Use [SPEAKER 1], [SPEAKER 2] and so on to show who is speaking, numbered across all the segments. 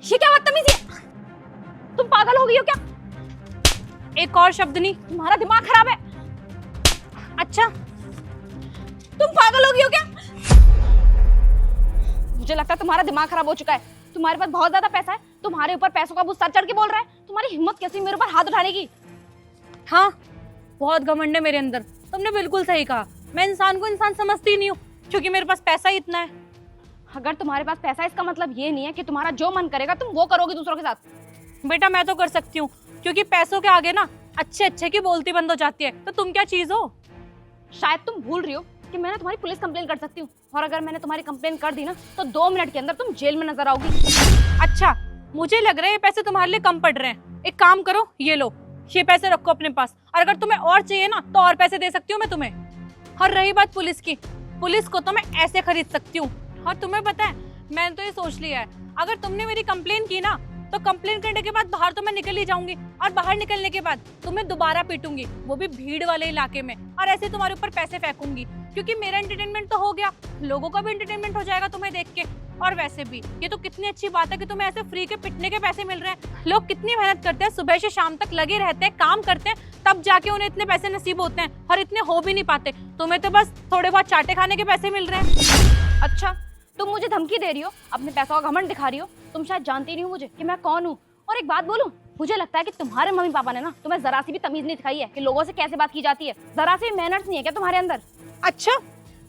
[SPEAKER 1] ये क्या बदतमीजी है? तुम पागल हो गई हो क्या? एक और शब्द नहीं, तुम्हारा दिमाग खराब है। अच्छा, तुम पागल हो गई हो क्या? मुझे लगता है तुम्हारा दिमाग खराब हो चुका है। तुम्हारे पास बहुत ज्यादा पैसा है, तुम्हारे ऊपर पैसों का सर चढ़ के बोल रहा है। तुम्हारी हिम्मत कैसी मेरे ऊपर हाथ उठाने की?
[SPEAKER 2] हाँ, बहुत घमंड है मेरे अंदर। तुमने बिल्कुल सही कहा। मैं इंसान को इंसान समझती नहीं हूँ क्योंकि मेरे पास पैसा ही इतना है।
[SPEAKER 1] अगर तुम्हारे पास पैसा है इसका मतलब ये नहीं है कि तुम्हारा जो मन करेगा तुम वो करोगे दूसरों के साथ।
[SPEAKER 2] बेटा मैं तो कर सकती हूँ क्योंकि पैसों के आगे ना अच्छे अच्छे की बोलती बंद हो जाती है। तो तुम क्या चीज हो?
[SPEAKER 1] शायद तुम भूल रही हो कि मैं तुम्हारी पुलिस कंप्लेन कर सकती हूँ, और अगर मैंने तुम्हारी कंप्लेन कर दी ना तो 2 मिनट के अंदर तुम जेल में नजर आओगी।
[SPEAKER 2] अच्छा, मुझे लग रहा है ये पैसे तुम्हारे लिए कम पड़ रहे हैं। एक काम करो, ये लो, ये पैसे रखो अपने पास, और अगर तुम्हें और चाहिए ना तो और पैसे दे सकती हूँ मैं तुम्हें। और रही बात पुलिस की, पुलिस को तो मैं ऐसे खरीद सकती हूँ। और तुम्हें पता है, मैंने तो ये सोच लिया है, अगर तुमने मेरी कंप्लेन की ना तो कंप्लेन करने के बाद बाहर तो मैं निकल ही जाऊंगी, और बाहर निकलने के बाद तुम्हें दोबारा पीटूंगी, वो भी भीड़ वाले इलाके में, और ऐसे तुम्हारे ऊपर पैसे फेंकूंगी। क्योंकि मेरा एंटरटेनमेंट तो हो गया, लोगों का भी एंटरटेनमेंट हो जाएगा तुम्हें देख के। और वैसे भी ये तो कितनी अच्छी बात है कि तुम्हें ऐसे फ्री के पिटने के पैसे मिल रहे हैं। लोग कितनी मेहनत करते हैं, सुबह से शाम तक लगे रहते हैं, काम करते हैं, तब जाके उन्हें इतने पैसे नसीब होते हैं, और इतने हो भी नहीं पाते। तुम्हें तो बस थोड़े बहुत चाटे खाने के पैसे मिल रहे हैं।
[SPEAKER 1] अच्छा, तुम मुझे धमकी दे रही हो, अपने पैसों का घमंड दिखा रही हो। तुम शायद जानती नहीं हो मुझे कि मैं कौन हूँ। और एक बात बोलूं, मुझे लगता है कि तुम्हारे मम्मी पापा ने ना तुम्हें जरा सी भी तमीज नहीं सिखाई है कि लोगों से कैसे बात की जाती है। जरा सी मैनर्स नहीं है क्या तुम्हारे अंदर?
[SPEAKER 2] अच्छा,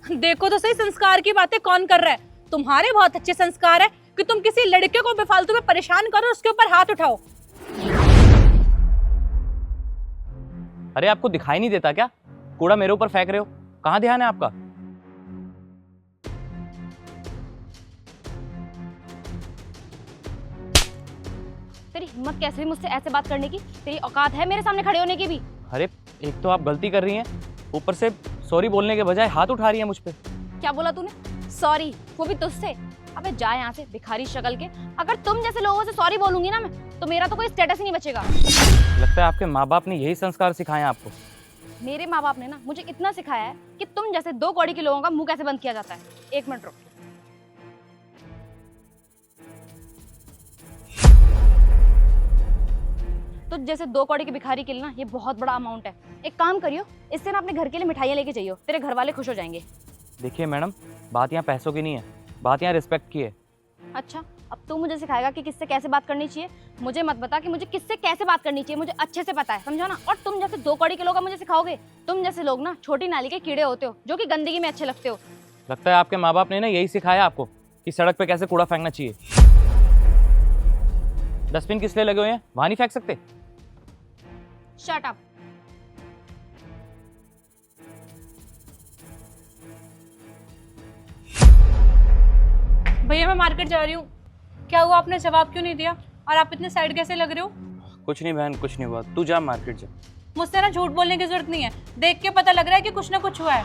[SPEAKER 2] देखो तो सही संस्कार की बातें कौन कर रहा है। तुम्हारे बहुत अच्छे संस्कार है कि तुम किसी लड़के को बेफालतू में परेशान करो, उसके ऊपर हाथ उठाओ।
[SPEAKER 3] अरे आपको दिखाई नहीं देता क्या? कूड़ा मेरे ऊपर फेंक रहे हो, कहाँ ध्यान है आपका?
[SPEAKER 1] तेरी हिम्मत कैसे हुई मुझसे ऐसे बात करने की? तेरी औकात है मेरे सामने खड़े होने की भी?
[SPEAKER 3] अरे एक तो आप गलती कर रही हैं, ऊपर से सॉरी बोलने के बजाय हाथ उठा रही हैं मुझ पे।
[SPEAKER 1] क्या बोला तूने? सॉरी? वो भी तुझसे? अबे जा यहाँ से भिखारी शक्ल के। अगर तुम जैसे लोगों से सॉरी बोलूंगी ना मैं, तो मेरा तो कोई स्टेटस ही नहीं बचेगा।
[SPEAKER 3] लगता है आपके माँ बाप ने यही संस्कार सिखाए हैं आपको।
[SPEAKER 1] मेरे माँ बाप ने ना मुझे इतना सिखाया है कि तुम जैसे 2 कौड़ी के लोगों का मुंह कैसे बंद किया जाता है। 1 मिनट रुक। तो जैसे 2 कौड़ी के भिखारी के लिए ना ये बहुत बड़ा अमाउंट है। एक काम करियो, इससे ना अपने घर के लिए मिठाइयाँ लेके जाइयो, तेरे घर वाले खुश हो जाएंगे।
[SPEAKER 3] देखिए मैडम, बात यहाँ पैसों की नहीं है, बात यहाँ रिस्पेक्ट की है।
[SPEAKER 1] अच्छा, अब तू मुझे सिखाएगा कि किससे कैसे बात करनी चाहिए? मुझे मत बता कि मुझे किससे कैसे बात करनी चाहिए, मुझे अच्छे से पता है, समझा ना? और तुम जैसे 2 कौड़ी के लोग मुझे सिखाओगे? तुम जैसे लोग ना छोटी नाली के कीड़े होते हो, जो कि गंदगी में अच्छे लगते हो।
[SPEAKER 3] लगता है आपके माँ बाप ने ना यही सिखाया आपको कि सड़क पे कैसे कूड़ा फेंकना चाहिए। डस्टबिन किस लिए लगे हुए हैं, वहां नहीं फेंक सकते?
[SPEAKER 1] Shut up.
[SPEAKER 2] भैया मैं मार्केट जा रही हूँ। क्या हुआ, आपने जवाब क्यों नहीं दिया? और आप इतने साइड कैसे लग रहे हो?
[SPEAKER 3] कुछ नहीं बहन, कुछ नहीं हुआ, तू जा मार्केट जा।
[SPEAKER 2] मुझसे ना झूठ बोलने की जरूरत नहीं है, देख के पता लग रहा है कि कुछ ना कुछ हुआ है।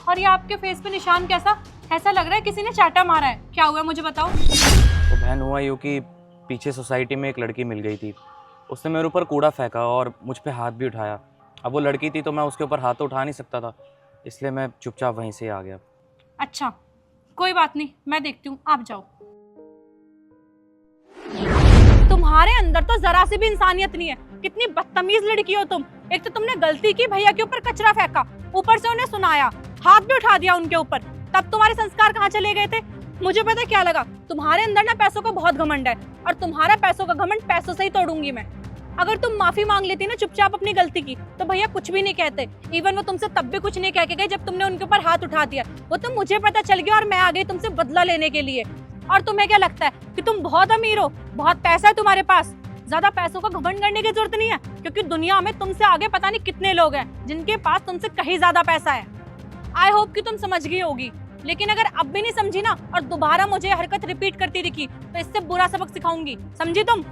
[SPEAKER 2] और ये आपके फेस पे निशान कैसा? ऐसा लग रहा है किसी ने चाटा मारा है। क्या हुआ मुझे बताओ।
[SPEAKER 3] तो बहन हुआ यूँ कि पीछे सोसाइटी में एक लड़की मिल गई थी, उसने मेरे ऊपर कूड़ा फेंका और मुझ पे हाथ भी उठाया। अब वो लड़की थी तो मैं उसके ऊपर हाथ तो उठा नहीं सकता था, इसलिए मैं चुपचाप वहीं से आ गया।
[SPEAKER 2] अच्छा, कोई बात नहीं, मैं देखती हूँ, आप जाओ। तुम्हारे अंदर तो जरा सी भी इंसानियत नहीं है। कितनी बदतमीज लड़की हो तुम। एक तो तुमने गलती की, भैया के ऊपर कचरा फेंका, ऊपर से उन्हें सुनाया, हाथ भी उठा दिया उनके ऊपर, तब तुम्हारे संस्कार कहाँ चले गए थे? मुझे पता क्या लगा, तुम्हारे अंदर ना पैसों का बहुत घमंड है, और तुम्हारा पैसों का घमंड पैसों से ही तोड़ूंगी मैं। अगर तुम माफी मांग लेती ना चुपचाप अपनी गलती की, तो भैया कुछ भी नहीं कहते। इवन वो तुमसे तब भी कुछ नहीं कह के गए जब तुमने उनके ऊपर हाथ उठा दिया। वो तो मुझे पता चल गया और मैं आ गई तुमसे बदला लेने के लिए। और तुम्हें क्या लगता है कि तुम बहुत अमीर हो, बहुत पैसा है तुम्हारे पास? ज्यादा पैसों का घमंड करने की जरूरत नहीं है, क्योंकि दुनिया में तुमसे आगे पता नहीं कितने लोग हैं जिनके पास तुमसे कहीं ज्यादा पैसा है। आई होप कि तुम समझ गई होगी, लेकिन अगर अब भी नहीं समझी ना और दोबारा मुझे हरकत रिपीट करती दिखी तो इससे बुरा सबक सिखाऊंगी, समझी तुम?